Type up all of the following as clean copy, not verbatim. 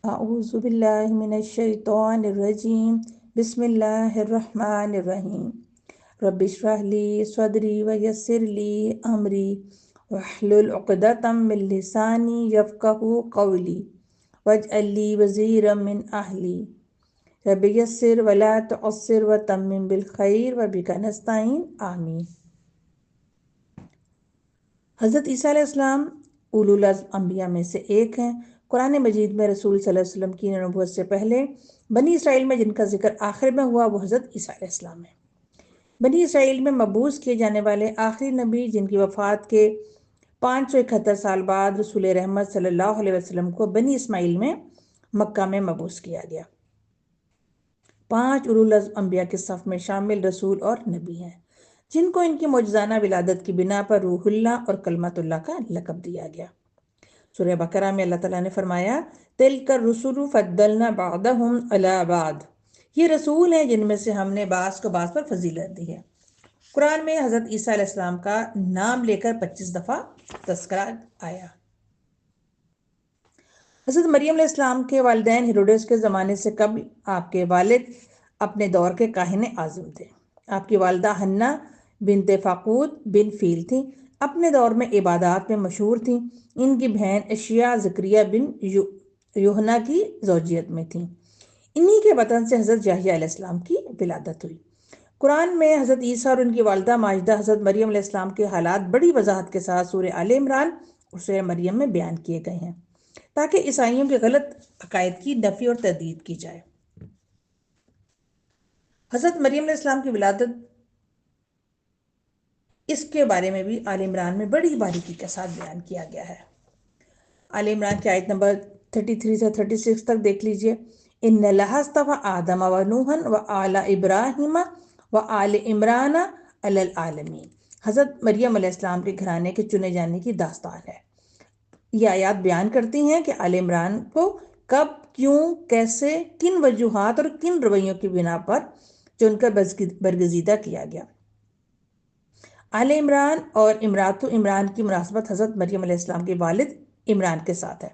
اعوذ باللہ من الشیطان الرجیم بسم اللہ الرحمن الرحیم رب اشرح لی صدری ویسر لی امری واحلل عقدۃ من لسانی یفقہوا قولی واجعل لی وزیرا من اہلی رب یسر ولا تعسر وتمم بالخیر وبک نستعین آمین۔ حضرت عیسیٰ علیہ السلام اولو العزم انبیاء میں سے ایک ہیں۔ قرآن مجید میں رسول صلی اللہ علیہ وسلم کی نبوت سے پہلے بنی اسرائیل میں جن کا ذکر آخر میں ہوا وہ حضرت عیسیٰ علیہ السلام ہے۔ بنی اسرائیل میں مبعوث کیے جانے والے آخری نبی جن کی وفات کے 571 سال بعد رسول رحمت صلی اللہ علیہ وسلم کو بنی اسماعیل میں مکہ میں مبعوث کیا گیا۔ 5 اولو العزم انبیاء کے صف میں شامل رسول اور نبی ہیں جن کو ان کی معجزانہ ولادت کی بنا پر روح اللہ اور کلمت اللہ کا لقب دیا گیا۔ سورہ بقرہ میں اللہ تعالیٰ نے فرمایا تِلْكَ الرُّسُلُ فَضَّلْنَا بَعْضَهُمْ عَلَىٰ بَعْضٍ، یہ رسول ہیں جن میں سے ہم نے بعض کو بعض پر فضیلت دی ہے۔ قرآن میں حضرت عیسیٰ علیہ السلام کا نام لے کر 25 دفعہ تذکرہ آیا۔ حضرت مریم علیہ السلام کے والدین ہیروڈس کے زمانے سے قبل آپ کے والد اپنے دور کے کاہن اعظم تھے۔ آپ کی والدہ حنا بنت فاقود بن فیل تھیں، اپنے دور میں عبادات میں مشہور تھیں۔ ان کی بہن اشیاء زکریہ بن یوحنا کی زوجیت میں تھیں۔ انہی کے بطن سے حضرت یحییٰ علیہ السلام کی ولادت ہوئی۔ قرآن میں حضرت عیسیٰ اور ان کی والدہ ماجدہ حضرت مریم علیہ السلام کے حالات بڑی وضاحت کے ساتھ سورہ آل عمران اور سورہ مریم میں بیان کیے گئے ہیں تاکہ عیسائیوں کے غلط عقائد کی نفی اور تردید کی جائے۔ حضرت مریم علیہ السلام کی ولادت اس کے بارے میں بھی آل عمران میں بڑی باریکی کے ساتھ بیان کیا گیا ہے۔ آل عمران کی آیت نمبر 33 سے 36 تک دیکھ لیجئے۔ ان اللہ اصطفی آدم و نوحا و آل ابراہیم و آل عمران علی العالمین، حضرت مریم علیہ السلام کے گھرانے کے چنے جانے کی داستان ہے۔ یہ آیات بیان کرتی ہیں کہ آل عمران کو کب، کیوں، کیسے، کن وجوہات اور کن رویوں کی بنا پر چن کر برگزیدہ کیا گیا۔ آل عمران اور امرات عمران کی مناسبت حضرت مریم علیہ السلام کے والد عمران کے ساتھ ہے۔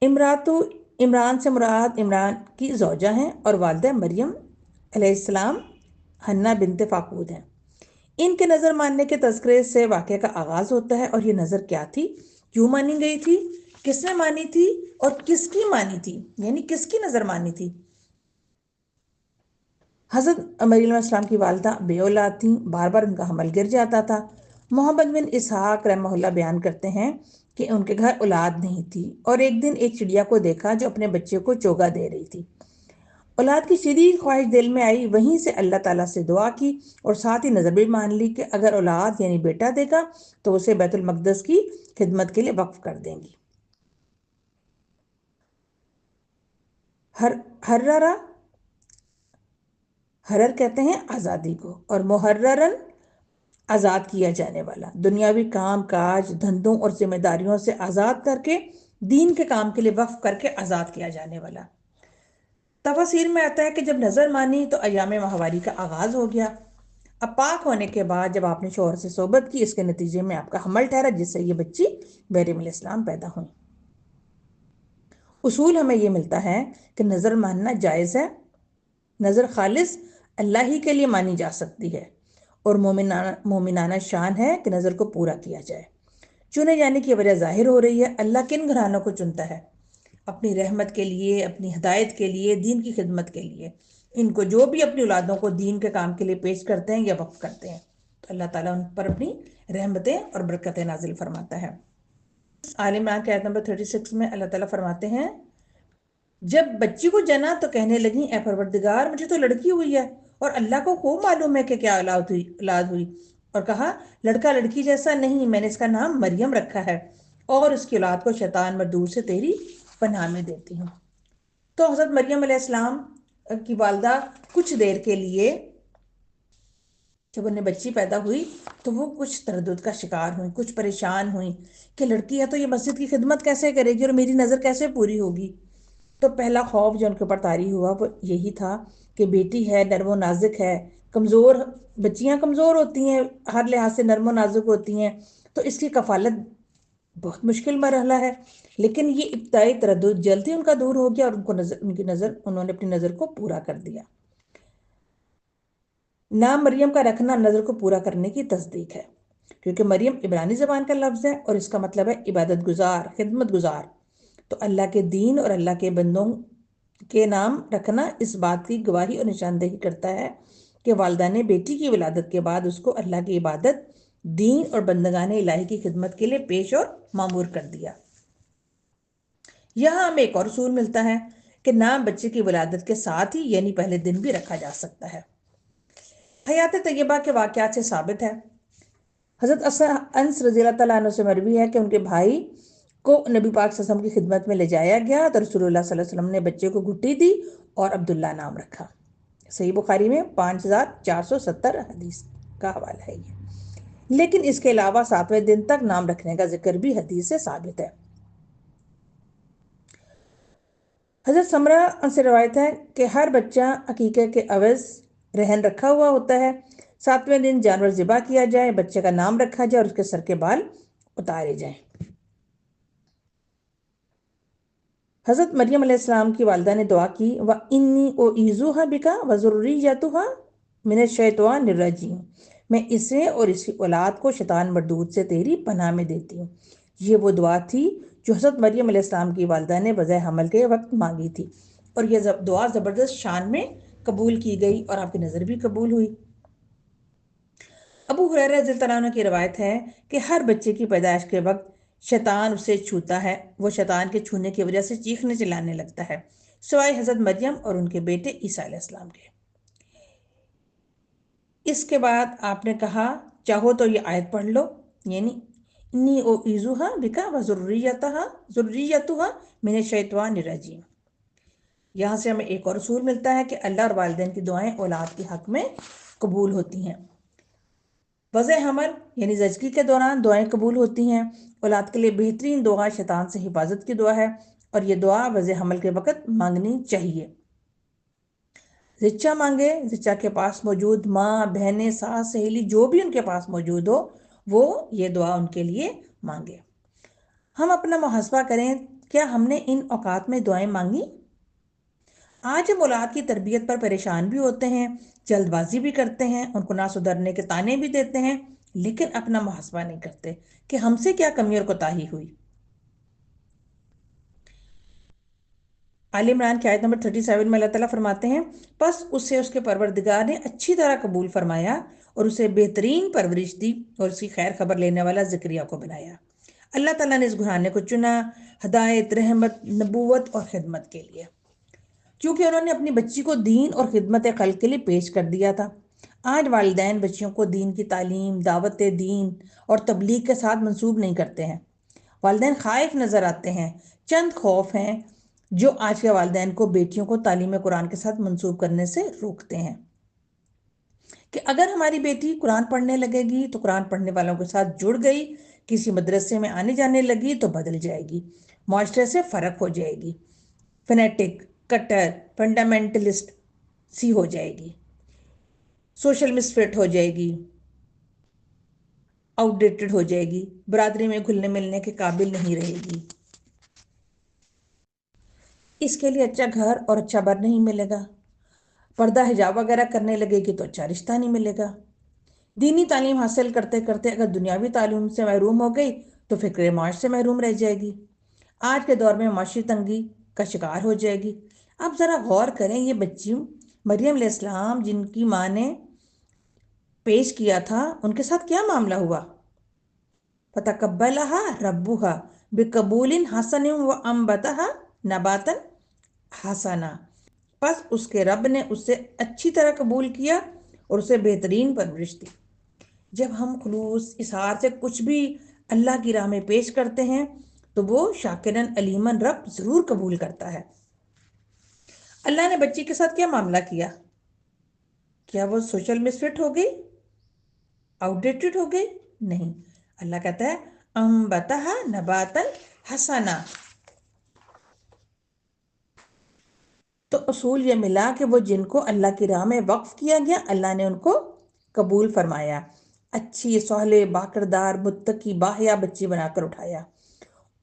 امرات عمران سے مراد عمران کی زوجہ ہیں اور والدہ مریم علیہ السلام حنا بنت فاقود ہیں۔ ان کے نظر ماننے کے تذکرے سے واقعے کا آغاز ہوتا ہے، اور یہ نظر کیا تھی، کیوں مانی گئی تھی، کس نے مانی تھی اور کس کی مانی تھی، یعنی کس کی نظر مانی تھی۔ حضرت مریم علیہ السلام کی والدہ بے اولاد تھیں، بار بار ان کا حمل گر جاتا تھا۔ محمد بن اسحاق رحمہ اللہ بیان کرتے ہیں کہ ان کے گھر اولاد نہیں تھی، اور ایک دن ایک چڑیا کو دیکھا جو اپنے بچے کو چوگا دے رہی تھی۔ اولاد کی شدید خواہش دل میں آئی، وہیں سے اللہ تعالیٰ سے دعا کی اور ساتھ ہی نظر بھی مان لی کہ اگر اولاد یعنی بیٹا دے گا تو اسے بیت المقدس کی خدمت کے لیے وقف کر دیں گی۔ حرر کہتے ہیں آزادی کو، اور محررن آزاد کیا جانے والا، دنیاوی کام کاج، دھندوں اور ذمہ داریوں سے آزاد کر کے دین کے کام کے لیے وقف کر کے آزاد کیا جانے والا۔ تفاسیر میں آتا ہے کہ جب نظر مانی تو ایام ماہواری کا آغاز ہو گیا۔ اب پاک ہونے کے بعد جب آپ نے شوہر سے صحبت کی، اس کے نتیجے میں آپ کا حمل ٹھہرا، جس سے یہ بچی مریم علیہ السلام پیدا ہوئی۔ اصول ہمیں یہ ملتا ہے کہ نظر ماننا جائز ہے۔ نظر خالص اللہ ہی کے لیے مانی جا سکتی ہے، اور مومنانہ شان ہے کہ نظر کو پورا کیا جائے۔ چنے جانے کی وجہ ظاہر ہو رہی ہے۔ اللہ کن گھرانوں کو چنتا ہے؟ اپنی رحمت کے لیے، اپنی ہدایت کے لیے، دین کی خدمت کے لیے۔ ان کو جو بھی اپنی اولادوں کو دین کے کام کے لیے پیش کرتے ہیں یا وقف کرتے ہیں تو اللہ تعالیٰ ان پر اپنی رحمتیں اور برکتیں نازل فرماتا ہے۔ آل عمران کی آیت نمبر 36 میں اللہ تعالیٰ فرماتے ہیں جب بچی کو جنا تو کہنے لگیں اے پروردگار مجھے تو لڑکی ہوئی ہے، اور اللہ کو خوب معلوم ہے کہ کیا اولاد ہوئی، اور کہا لڑکا لڑکی جیسا نہیں، میں نے اس کا نام مریم رکھا ہے، اور اس کی اولاد کو شیطان مردود سے تیری پناہ میں دیتی ہوں۔ تو حضرت مریم علیہ السلام کی والدہ کچھ دیر کے لیے جب انہیں بچی پیدا ہوئی تو وہ کچھ تردد کا شکار ہوئیں، کچھ پریشان ہوئیں کہ لڑکی ہے تو یہ مسجد کی خدمت کیسے کرے گی اور میری نظر کیسے پوری ہوگی۔ تو پہلا خوف جو ان کے اوپر طاری ہوا وہ یہی تھا کہ بیٹی ہے، نرم و نازک ہے، کمزور، بچیاں کمزور ہوتی ہیں، ہر لحاظ سے نرم و نازک ہوتی ہیں، تو اس کی کفالت بہت مشکل مرحلہ ہے، لیکن یہ ابتدائی تردد جلدی ان کا دور ہو گیا اور انہوں نے اپنی نظر کو پورا کر دیا۔ نام مریم کا رکھنا نظر کو پورا کرنے کی تصدیق ہے، کیونکہ مریم عبرانی زبان کا لفظ ہے اور اس کا مطلب ہے عبادت گزار، خدمت گزار۔ تو اللہ کے دین اور اللہ کے بندوں کے نام رکھنا اس بات کی گواہی اور نشاندہی کرتا ہے کہ والدہ نے بیٹی کی ولادت کے بعد اس کو اللہ کی عبادت، دین اور بندگان الہی کی خدمت کے لیے پیش اور مامور کر دیا۔ یہاں ہمیں ایک اور اصول ملتا ہے کہ نام بچے کی ولادت کے ساتھ ہی یعنی پہلے دن بھی رکھا جا سکتا ہے۔ حیات طیبہ کے واقعات سے ثابت ہے۔ حضرت انس رضی اللہ تعالیٰ عنہ سے مروی ہے کہ ان کے بھائی کو نبی پاک صلی اللہ علیہ وسلم کی خدمت میں لے جایا گیا تو رسول اللہ صلی اللہ علیہ وسلم نے بچے کو گھٹی دی اور عبداللہ نام رکھا۔ صحیح بخاری میں 5470 حدیث کا حوالہ ہے یہ۔ لیکن اس کے علاوہ 7ویں دن تک نام رکھنے کا ذکر بھی حدیث سے ثابت ہے۔ حضرت سمرہ سے روایت ہے کہ ہر بچہ عقیقے کے عوض رہن رکھا ہوا ہوتا ہے۔ 7ویں دن جانور ذبح کیا جائے، بچے کا نام رکھا جائے اور اس کے سر کے بال اتارے جائیں۔ حضرت مریم علیہ السلام کی والدہ نے دعا کی وَإِنِّي أُعِيذُهَا بِكَ وَذُرِّيَّتَهَا مِنَ الشَّيْطَانِ الرَّجِيمِ، میں اسے اور اس کی اولاد کو شیطان مردود سے تیری پناہ میں دیتی ہوں۔ یہ وہ دعا تھی جو حضرت مریم علیہ السلام کی والدہ نے وضع حمل کے وقت مانگی تھی، اور یہ دعا زبردست شان میں قبول کی گئی اور آپ کی نظر بھی قبول ہوئی۔ ابو ہریرہ رضی اللہ عنہ کی روایت ہے کہ ہر بچے کی پیدائش کے وقت شیطان اسے چھوتا ہے، وہ شیطان کے چھونے کی وجہ سے چیخنے چلانے لگتا ہے، سوائے حضرت مریم اور ان کے بیٹے عیسیٰ علیہ السلام کے۔ اس کے بعد آپ نے کہا چاہو تو یہ آیت پڑھ لو، یعنی انی اعیذها بک وذریتها من الشیطان الرجیم۔ یہاں سے ہمیں ایک اور اصول ملتا ہے کہ اللہ اور والدین کی دعائیں اولاد کے حق میں قبول ہوتی ہیں۔ وضع حمل یعنی زچگی کے دوران دعائیں قبول ہوتی ہیں۔ اولاد کے لیے بہترین دعا شیطان سے حفاظت کی دعا ہے، اور یہ دعا وضع حمل کے وقت مانگنی چاہیے۔ زچہ مانگے، زچہ کے پاس موجود ماں، بہنیں، ساس، سہیلی جو بھی ان کے پاس موجود ہو وہ یہ دعا ان کے لیے مانگے۔ ہم اپنا محاسبہ کریں، کیا ہم نے ان اوقات میں دعائیں مانگی؟ آج ہم اولاد کی تربیت پر پریشان بھی ہوتے ہیں، جلد بازی بھی کرتے ہیں، ان کو نہ سدھرنے کے تانے بھی دیتے ہیں، لیکن اپنا محاسبہ نہیں کرتے کہ ہم سے کیا کمی اور کوتاہی ہوئی۔ آل عمران کی آیت نمبر 37 میں اللہ تعالیٰ فرماتے ہیں پس اسے اس کے پروردگار نے اچھی طرح قبول فرمایا اور اسے بہترین پرورش دی اور اس کی خیر خبر لینے والا زکریا کو بنایا۔ اللہ تعالیٰ نے اس گھرانے کو چنا ہدایت، رحمت، نبوت اور خدمت کے لیے، کیونکہ انہوں نے اپنی بچی کو دین اور خدمت خلق کے لیے پیش کر دیا تھا۔ آج والدین بچیوں کو دین کی تعلیم، دعوت دین اور تبلیغ کے ساتھ منسوب نہیں کرتے ہیں۔ والدین خائف نظر آتے ہیں۔ چند خوف ہیں جو آج کے والدین کو بیٹیوں کو تعلیم قرآن کے ساتھ منسوب کرنے سے روکتے ہیں، کہ اگر ہماری بیٹی قرآن پڑھنے لگے گی تو قرآن پڑھنے والوں کے ساتھ جڑ گئی، کسی مدرسے میں آنے جانے لگی تو بدل جائے گی، معاشرے سے فرق ہو جائے گی، فنیٹک، کٹر، فنڈامنٹلسٹ سی ہو جائے گی، سوشل مسفٹ ہو جائے گی، آؤٹ ڈیٹڈ ہو جائے گی، برادری میں گھلنے ملنے کے قابل نہیں رہے گی، اس کے لیے اچھا گھر اور اچھا بر نہیں ملے گا، پردہ حجاب وغیرہ کرنے لگے گی تو اچھا رشتہ نہیں ملے گا، دینی تعلیم حاصل کرتے کرتے اگر دنیاوی تعلیم سے محروم ہو گئی تو فکر معاش سے محروم رہ جائے گی، آج کے دور میں معاشی تنگی کا شکار ہو جائے گی۔ اب ذرا غور کریں، یہ بچی مریم علیہ السلام جن کی ماں نے پیش کیا تھا ان کے ساتھ کیا معاملہ ہوا؟ فَتَقَبَّلَهَا رَبُّهَا بِقَبُولٍ حَسَنٍ وَأَنبَتَهَا نَبَاتًا حَسَنًا، پس اس کے رب نے اسے اچھی طرح قبول کیا اور اسے بہترین پرورش دی۔ جب ہم خلوص اظہار سے کچھ بھی اللہ کی راہ میں پیش کرتے ہیں تو وہ شاکرن علیمن رب ضرور قبول کرتا ہے۔ اللہ نے بچی کے ساتھ کیا معاملہ کیا؟ کیا وہ سوشل مسفٹ ہو گئی، آؤٹ ڈیٹڈ ہو گئی؟ نہیں، اللہ کہتا ہے انبتها نباتا حسنا۔ تو اصول یہ ملا کہ وہ جن کو اللہ کی راہ میں وقف کیا گیا اللہ نے ان کو قبول فرمایا، اچھی صالح باکردار متقی باحیا بچی بنا کر اٹھایا۔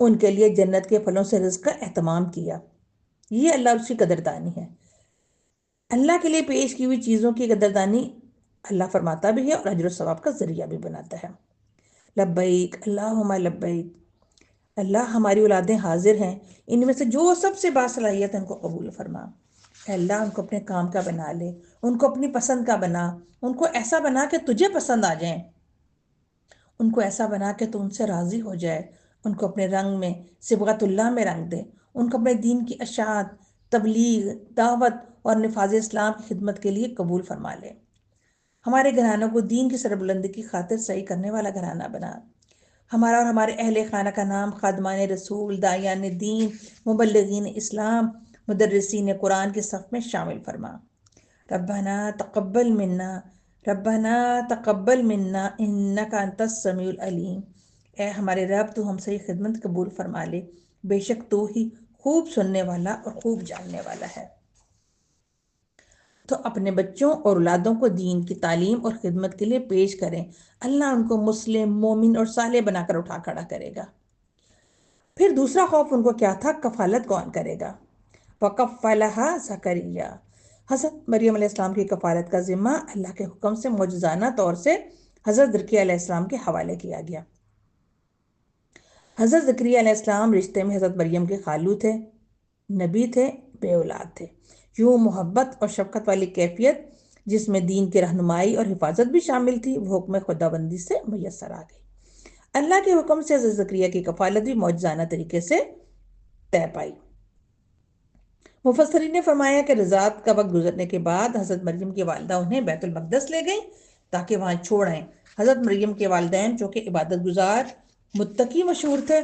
ان کے لیے جنت کے پھلوں سے رزق کا اہتمام کیا۔ یہ اللہ اس کی قدردانی ہے۔ اللہ کے لیے پیش کی ہوئی چیزوں کی قدردانی اللہ فرماتا بھی ہے اور اجر و ثواب کا ذریعہ بھی بناتا ہے۔ لبیک اللہم لبیک، اللہ ہماری اولادیں حاضر ہیں، ان میں سے جو سب سے باصلاحیت ہے ان کو قبول فرما۔ اے اللہ ان کو اپنے کام کا بنا لے، ان کو اپنی پسند کا بنا، ان کو ایسا بنا کہ تجھے پسند آ جائیں، ان کو ایسا بنا کہ تو ان سے راضی ہو جائے، ان کو اپنے رنگ میں صبغت اللہ میں رنگ دے، ان کو اپنے دین کی اشاعت، تبلیغ، دعوت اور نفاذ اسلام کی خدمت کے لیے قبول فرما لے۔ ہمارے گھرانوں کو دین کی سربلندی کی خاطر صحیح کرنے والا گھرانہ بنا۔ ہمارا اور ہمارے اہل خانہ کا نام خادمان رسول، داعیان دین، مبلغین اسلام، مدرسین قرآن کے صف میں شامل فرما۔ ربنا تقبل منا، ربنا تقبل منا انک انت السمیع العلیم، اے ہمارے رب تو ہم سے یہ خدمت قبول فرما لے، بے شک تو ہی خوب سننے والا اور خوب جاننے والا ہے۔ تو اپنے بچوں اور اولادوں کو دین کی تعلیم اور خدمت کے لیے پیش کریں، اللہ ان کو مسلم، مومن اور صالح بنا کر اٹھا کھڑا کرے گا۔ پھر دوسرا خوف ان کو کیا تھا؟ کفالت کون کرے گا؟ وَكَفَّلَهَا زَكَرِيَّا، حضرت مریم علیہ السلام کی کفالت کا ذمہ اللہ کے حکم سے معجزانہ طور سے حضرت زکریا علیہ السلام کے حوالے کیا گیا۔ حضرت زکریا علیہ السلام رشتے میں حضرت مریم کے خالو تھے، نبی تھے، بے اولاد تھے۔ یوں محبت اور شفقت والی کیفیت جس میں دین کی رہنمائی اور حفاظت بھی شامل تھی، وہ حکم خدا بندی سے میسر آ گئی۔ اللہ کے حکم سے حضرت زکریا کی کفالت بھی معجزانہ طریقے سے طے پائی۔ مفسرین نے فرمایا کہ رضاعت کا وقت گزرنے کے بعد حضرت مریم کی والدہ انہیں بیت المقدس لے گئیں تاکہ وہاں چھوڑ آئیں۔ حضرت مریم کے والدین چونکہ عبادت گزار، متقی مشہور تھے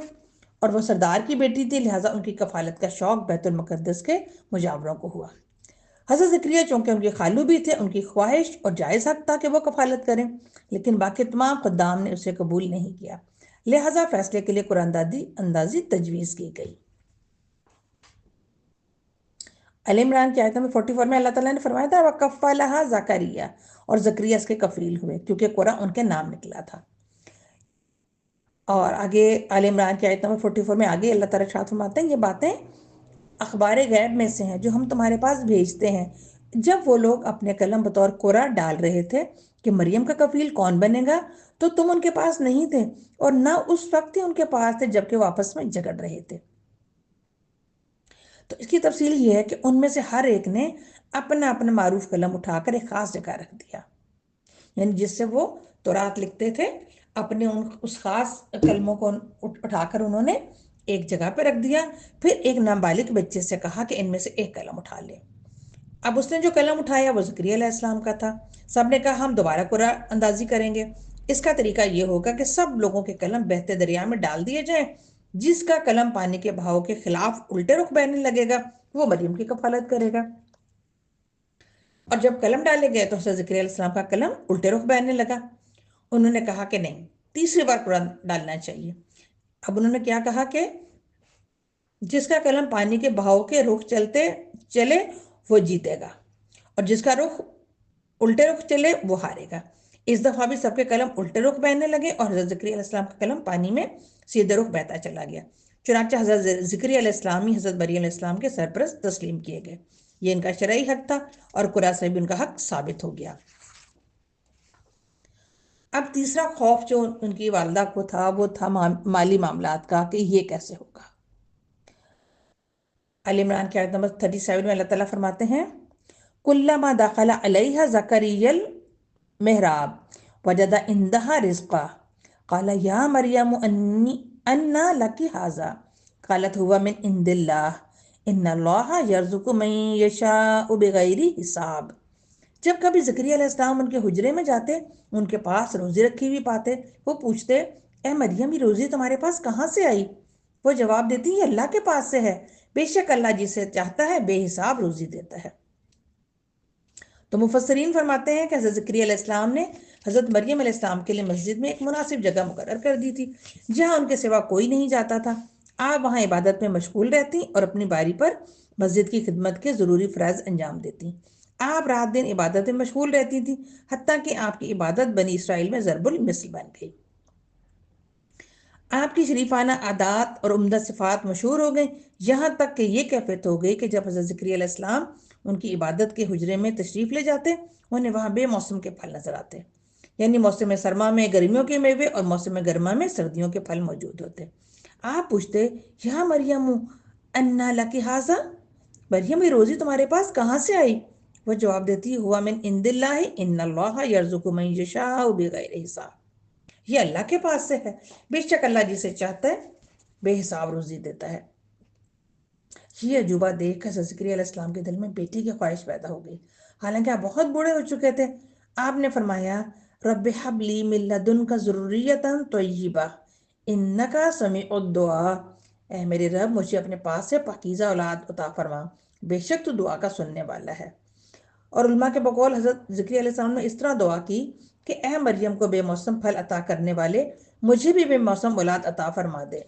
اور وہ سردار کی بیٹی تھی، لہٰذا ان کی کفالت کا شوق بیت المقدس کے مجاوروں کو ہوا۔ حضرت زکریا چونکہ ان کے خالو بھی تھے، ان کی خواہش اور جائز حق تھا کہ وہ کفالت کریں، لیکن باقی تمام خدام نے اسے قبول نہیں کیا، لہٰذا فیصلے کے لیے قرآن اندازی تجویز کی گئی۔ آل عمران کی آیت نمبر 44 میں اللہ تعالیٰ نے فرمایا تھا وَكَفَّلَهَا زَكَرِيَّا، اور زکریا اس کے کفیل ہوئے کیونکہ قرآن ان کے نام نکلا تھا۔ اور آگے آل عمران کی آیت نمبر 44 میں آگے اللہ تعالیٰ ارشاد فرماتے ہیں، یہ باتیں اخبار غیب میں سے ہیں جو ہم تمہارے پاس بھیجتے ہیں۔ جب وہ لوگ اپنے قلم بطور قرآ ڈال رہے تھے کہ مریم کا کفیل کون بنے گا، تو تم ان کے پاس نہیں تھے اور نہ اس وقت ہی ان کے پاس تھے جبکہ وہ آپس میں جھگڑ رہے تھے۔ تو اس کی تفصیل یہ ہے کہ ان میں سے ہر ایک نے اپنا اپنا معروف قلم اٹھا کر ایک خاص جگہ رکھ دیا، یعنی جس سے وہ تورات لکھتے تھے، اپنے اس خاص قلموں کو اٹھا کر انہوں نے ایک جگہ پہ رکھ دیا۔ پھر ایک نابالغ بچے سے کہا کہ ان میں سے ایک قلم اٹھا لے۔ اب اس نے جو قلم اٹھایا وہ زکریا علیہ السلام کا تھا۔ سب نے کہا ہم دوبارہ قرآن اندازی کریں گے۔ اس کا طریقہ یہ ہوگا کہ سب لوگوں کے قلم بہتے دریا میں ڈال دیے جائیں، جس کا قلم پانی کے بہاؤ کے خلاف الٹے رخ بہنے لگے گا وہ مریم کی کفالت کرے گا۔ اور جب قلم ڈالے گئے تو حضرت زکریا علیہ السلام کا قلم الٹے رخ بہنے لگا۔ انہوں نے کہا کہ نہیں، تیسری بار قرآن ڈالنا چاہیے۔ اب انہوں نے کیا کہا کہ جس کا قلم پانی کے بہاؤ کے رخ چلتے چلے وہ جیتے گا، اور جس کا رخ الٹے رخ چلے وہ ہارے گا۔ اس دفعہ بھی سب کے قلم الٹے رخ بہنے لگے اور حضرت زکریا علیہ السلام کا قلم پانی میں سیدھے رخ بہتا چلا گیا۔ چنانچہ حضرت زکریا علیہ السلام ہی حضرت مریم علیہ السلام کے سرپرست تسلیم کیے گئے۔ یہ ان کا شرعی حق تھا اور قرآن سے بھی ان کا حق ثابت ہو گیا۔ اب تیسرا خوف جو ان کی والدہ کو تھا وہ تھا مالی معاملات کا، کہ یہ کیسے ہوگا۔ آل عمران کی آیت نمبر 37 میں اللہ تعالیٰ فرماتے ہیں کلما دخل علیہا زکریا المحراب وجد عندها رزقا قال یا مریم انا لک ھذا قالت هو من عند اللہ ان اللہ یرزق من یشاء بغیر حساب۔ جب کبھی زکریا علیہ السلام ان کے حجرے میں جاتے، ان کے پاس روزی رکھی ہوئی پاتے، وہ پوچھتے اے مریم یہ روزی تمہارے پاس کہاں سے آئی؟ وہ جواب دیتی یہ اللہ کے پاس سے ہے، بے شک اللہ جسے چاہتا ہے بے حساب روزی دیتا ہے۔ تو مفسرین فرماتے ہیں کہ حضرت زکریا علیہ السلام نے حضرت مریم علیہ السلام کے لیے مسجد میں ایک مناسب جگہ مقرر کر دی تھی جہاں ان کے سوا کوئی نہیں جاتا تھا۔ آپ وہاں عبادت میں مشغول رہتی اور اپنی باری پر مسجد کی خدمت کے ضروری فرائض انجام دیتی۔ آپ رات دن عبادت میں مشغول رہتی تھی، حتیٰ کہ آپ کی عبادت بنی اسرائیل میں ضرب المثل بن گئی۔ آپ کی شریفانہ عادات اور عمدہ صفات مشہور ہو گئیں، یہاں تک کہ یہ کیفیت ہو گئی کہ جب حضرت زکریا علیہ السلام ان کی عبادت کے حجرے میں تشریف لے جاتے، انہیں وہاں بے موسم کے پھل نظر آتے، یعنی موسم سرما میں گرمیوں کے میوے اور موسم گرما میں سردیوں کے پھل موجود ہوتے۔ آپ پوچھتے، یا مریم انا لکی ھذا، مریم یہ روزی تمہارے پاس کہاں سے آئی؟ وہ جواب دیتی، ہوا من عند اللہ ان اللہ یرزق من یشاء بغیر حساب، یہ اللہ کے پاس سے ہے، بے شک اللہ جسے چاہتا ہے بے حساب روزی دیتا ہے۔ یہ عجوبہ دیکھ کر زکریا علیہ السلام کے دل میں بیٹی کی خواہش پیدا ہو گئی، حالانکہ آپ بہت بوڑھے ہو چکے تھے۔ آپ نے فرمایا، رب حب لی من لدنک ذریۃ طیبہ انک سمیع الدعاء، اے میرے رب مجھے اپنے پاس سے پاکیزہ اولاد عطا فرما، بے شک تو دعا کا سننے والا ہے۔ اور علماء کے بقول حضرت زکریا علیہ السلام نے اس طرح دعا کی کہ اے مریم کو بے موسم پھل عطا کرنے والے، مجھے بھی بے موسم اولاد عطا فرما دے۔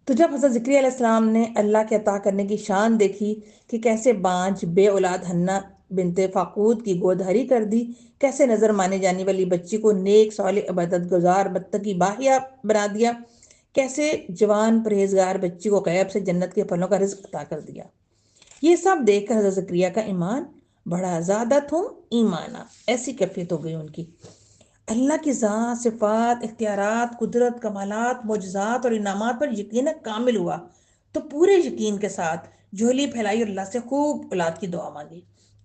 تو جب حضرت زکریا علیہ السلام نے اللہ کے عطا کرنے کی شان دیکھی کہ کیسے بانجھ بے اولاد حنا بنت فاقود کی گود ہری کر دی، کیسے نظر مانے جانے والی بچی کو نیک صالح عبادت گزار متقی باحیا بنا دیا، کیسے جوان پرہیزگار بچی کو غیب سے جنت کے پھلوں کا رزق عطا کر دیا، یہ سب دیکھ کر حضرت زکریا کا ایمان بڑا زیادہ تھو ایمانہ، ایسی کیفیت ہو گئی ان کی۔ اللہ کی ذات، صفات، اختیارات، قدرت، کمالات، معجزات اور انعامات پر یقین کامل ہوا تو پورے یقین کے ساتھ جھولی پھیلائی اور اللہ سے خوب اولاد کی دعا مانگی۔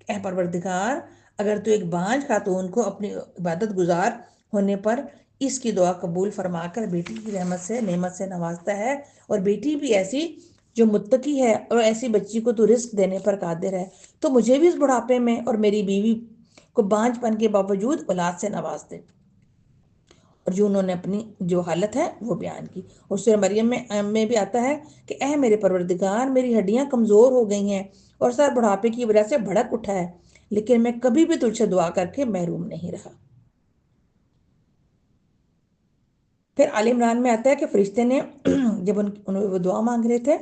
اے پروردگار، اگر تو ایک بانجھ خاتون کو اپنی عبادت گزار ہونے پر اس کی دعا قبول فرما کر بیٹی کی رحمت سے نعمت سے نوازتا ہے، اور بیٹی بھی ایسی جو متقی ہے، اور ایسی بچی کو تو رزق دینے پر قادر ہے، تو مجھے بھی اس بڑھاپے میں اور میری بیوی کو بانجھ پن کے باوجود اولاد سے نواز دے۔ اور جو انہوں نے اپنی جو حالت ہے وہ بیان کی، اور سورہ مریم میں بھی آتا ہے کہ اے میرے پروردگار، میری ہڈیاں کمزور ہو گئی ہیں اور سر بڑھاپے کی وجہ سے بھڑک اٹھا ہے، لیکن میں کبھی بھی تجھ سے دعا کر کے محروم نہیں رہا۔ پھر آل عمران میں آتا ہے کہ فرشتے نے جب وہ دعا مانگ رہے تھے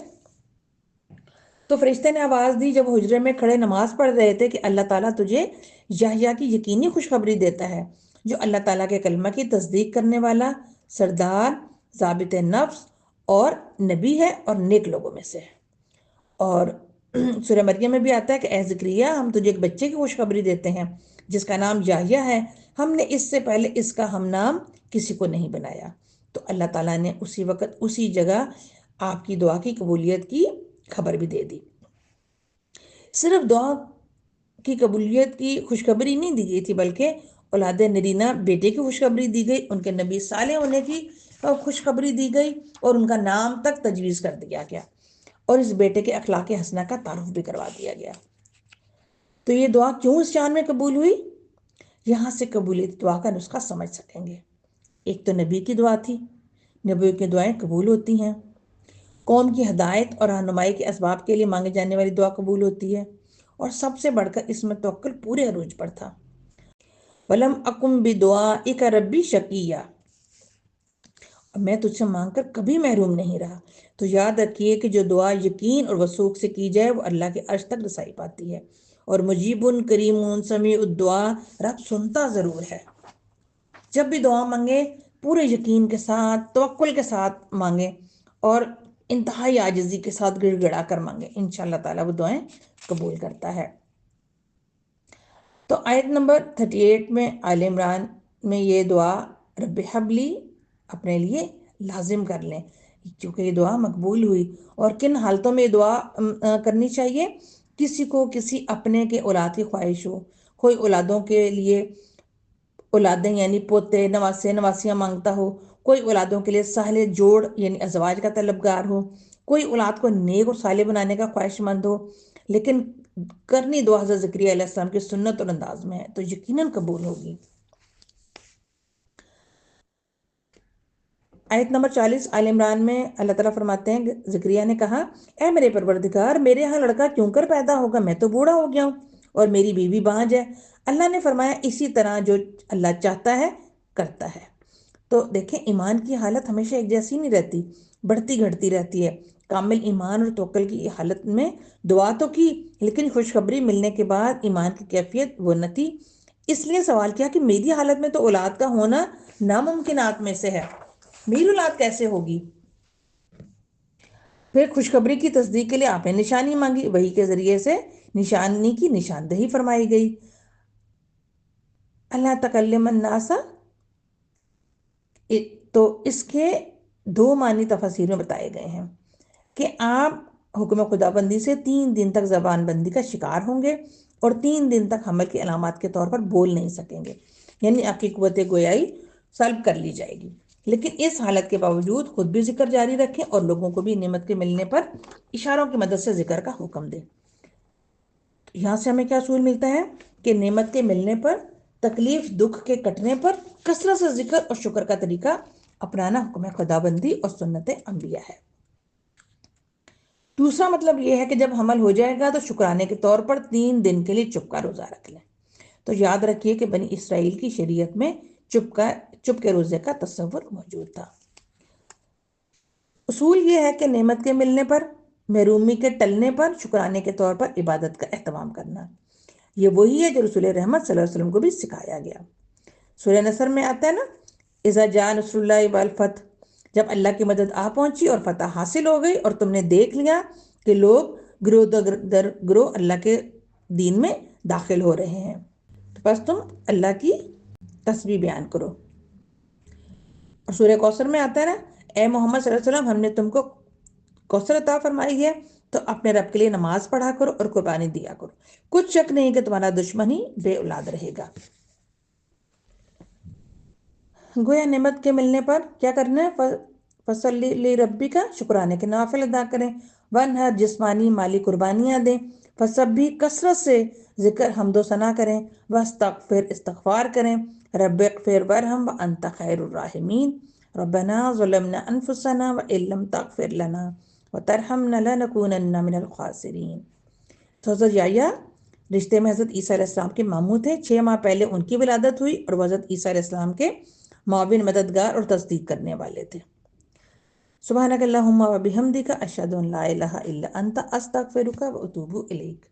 تو فرشتے نے آواز دی جب حجرے میں کھڑے نماز پڑھ رہے تھے کہ اللہ تعالیٰ تجھے یحییٰ کی یقینی خوشخبری دیتا ہے، جو اللہ تعالیٰ کے کلمہ کی تصدیق کرنے والا، سردار، ضابط نفس اور نبی ہے اور نیک لوگوں میں سے ہے۔ اور سورہ مریم میں بھی آتا ہے کہ اے زکریا، ہم تجھے ایک بچے کی خوشخبری دیتے ہیں جس کا نام یحییٰ ہے، ہم نے اس سے پہلے اس کا ہم نام کسی کو نہیں بنایا۔ تو اللہ تعالیٰ نے اسی وقت اسی جگہ آپ کی دعا کی قبولیت کی خبر بھی دے دی۔ صرف دعا کی قبولیت کی خوشخبری نہیں دی گئی تھی، بلکہ اولاد نرینہ بیٹے کی خوشخبری دی گئی، ان کے نبی صالح ہونے کی خوشخبری دی گئی، اور ان کا نام تک تجویز کر دیا گیا، اور اس بیٹے کے اخلاق حسنہ کا تعارف بھی کروا دیا گیا۔ تو یہ دعا کیوں اس شان میں قبول ہوئی؟ یہاں سے قبولیت دعا کا نسخہ سمجھ سکیں گے۔ ایک تو نبی کی دعا تھی، نبیوں کی دعائیں قبول ہوتی ہیں، قوم کی ہدایت اور رہنمائی کے اسباب کے لیے مانگی جانے والی دعا قبول ہوتی ہے، اور سب سے بڑھ کر اس میں توکل پورے عروج پر تھا۔ وَلَمْ أَكُمْ بِدُعَائِكَ رَبِّ شَقِيًّا، اور میں تجھ سے مانگ کر کبھی محروم نہیں رہا۔ تو یاد رکھیے کہ جو دعا یقین اور وثوق سے کی جائے وہ اللہ کے عرش تک رسائی پاتی ہے، اور مجیب کریم سمیع الدعا، رب سنتا ضرور ہے۔ جب بھی دعا مانگے پورے یقین کے ساتھ، توکل کے ساتھ مانگے، اور انتہائی عاجزی کے ساتھ گڑ گڑا کر مانگے، انشاءاللہ تعالیٰ وہ دعائیں قبول کرتا ہے۔ تو آیت نمبر 38 میں آل عمران میں یہ دعا رب حبلی اپنے لیے لازم کر لیں، چونکہ یہ دعا مقبول ہوئی۔ اور کن حالتوں میں یہ دعا کرنی چاہیے؟ کسی کو کسی اپنے کے اولاد کی خواہش ہو، کوئی اولادوں کے لیے اولادیں یعنی پوتے نواسے نواسیاں مانگتا ہو، کوئی اولادوں کے لیے صالح جوڑ یعنی ازواج کا طلبگار ہو، کوئی اولاد کو نیک اور صالح بنانے کا خواہش مند ہو، لیکن کرنی دعا حضرت زکریا علیہ السلام کی سنت اور انداز میں ہے تو یقیناً قبول ہوگی۔ آیت نمبر 40 آل عمران میں اللہ تعالیٰ فرماتے ہیں، زکریا نے کہا، اے میرے پروردگار، میرے ہاں لڑکا کیوں کر پیدا ہوگا؟ میں تو بوڑھا ہو گیا ہوں اور میری بیوی بانجھ ہے۔ اللہ نے فرمایا، اسی طرح جو اللہ چاہتا ہے کرتا ہے۔ تو دیکھیں، ایمان کی حالت ہمیشہ ایک جیسی نہیں رہتی، بڑھتی گھٹتی رہتی ہے۔ کامل ایمان اور توکل کی حالت میں دعا تو کی، لیکن خوشخبری ملنے کے بعد ایمان کی کیفیت وہ نہ تھی۔ اس لیے سوال کیا کہ میری حالت میں تو اولاد کا ہونا ناممکنات میں سے ہے، میری اولاد کیسے ہوگی؟ پھر خوشخبری کی تصدیق کے لیے آپ نے نشانی مانگی، وہی کے ذریعے سے نشانی کی نشاندہی فرمائی گئی۔ اللہ تکلم الناس، تو اس کے دو معنی تفسیر میں بتائے گئے ہیں کہ آپ حکم خدا بندی سے 3 دن تک زبان بندی کا شکار ہوں گے اور 3 دن تک حمل کی علامات کے طور پر بول نہیں سکیں گے، یعنی آپ کی قوت گویائی سلب کر لی جائے گی، لیکن اس حالت کے باوجود خود بھی ذکر جاری رکھیں اور لوگوں کو بھی نعمت کے ملنے پر اشاروں کی مدد سے ذکر کا حکم دیں۔ یہاں سے ہمیں کیا اصول ملتا ہے کہ نعمت کے ملنے پر، تکلیف دکھ کے کٹنے پر کثرت سے ذکر اور شکر کا طریقہ اپنانا حکم خدا بندی اور سنت انبیاء ہے۔ دوسرا مطلب یہ ہے کہ جب حمل ہو جائے گا تو شکرانے کے طور پر 3 دن کے لیے چپ کا روزہ رکھ لیں۔ تو یاد رکھیے کہ بنی اسرائیل کی شریعت میں چپ کے روزے کا تصور موجود تھا۔ اصول یہ ہے کہ نعمت کے ملنے پر، محرومی کے ٹلنے پر شکرانے کے طور پر عبادت کا اہتمام کرنا، یہ وہی ہے جو رسول رحمت صلی اللہ علیہ وسلم کو بھی سکھایا گیا۔ سورہ نصر میں آتا ہے نا، اذا جاء نصر اللہ والفتح، جب اللہ کی مدد آ پہنچی اور فتح حاصل ہو گئی اور تم نے دیکھ لیا کہ لوگ گروہ در گروہ اللہ کے دین میں داخل ہو رہے ہیں، تو بس تم اللہ کی تسبیح بیان کرو۔ اور سورہ کوثر میں آتا ہے نا، اے محمد صلی اللہ علیہ وسلم، ہم نے تم کو کوثر عطا فرمائی ہے تو اپنے رب کے لیے نماز پڑھا کرو اور قربانی دیا کرو، کچھ شک نہیں کہ تمہارا دشمن ہی بے اولاد رہے گا۔ گویا نعمت کے ملنے پر کیا کرنا ہے؟ فصلی لربی کا، شکرانے کے نوافل ادا کریں، ونہر، جسمانی مالی قربانیاں دیں، فسبح، کثرت سے ذکر حمد و ثنا کریں، واستغفر، استغفار کریں، رب اغفر وارحم وانت خیر الراحمین، ربنا ظلمنا انفسنا وان لم تغفر لنا وترحمنا لنکونن من الخاسرین۔ تو حضرت یحییٰ رشتے میں حضرت عیسیٰ علیہ السلام کے ماموں تھے، 6 ماہ پہلے ان کی ولادت ہوئی اور وہ حضرت عیسیٰ علیہ السلام کے معاون، مددگار اور تصدیق کرنے والے تھے۔ سبحانک اللہم و بحمدک، اشہد ان لا الہ الا انت، استغفرک و اتوب الیک۔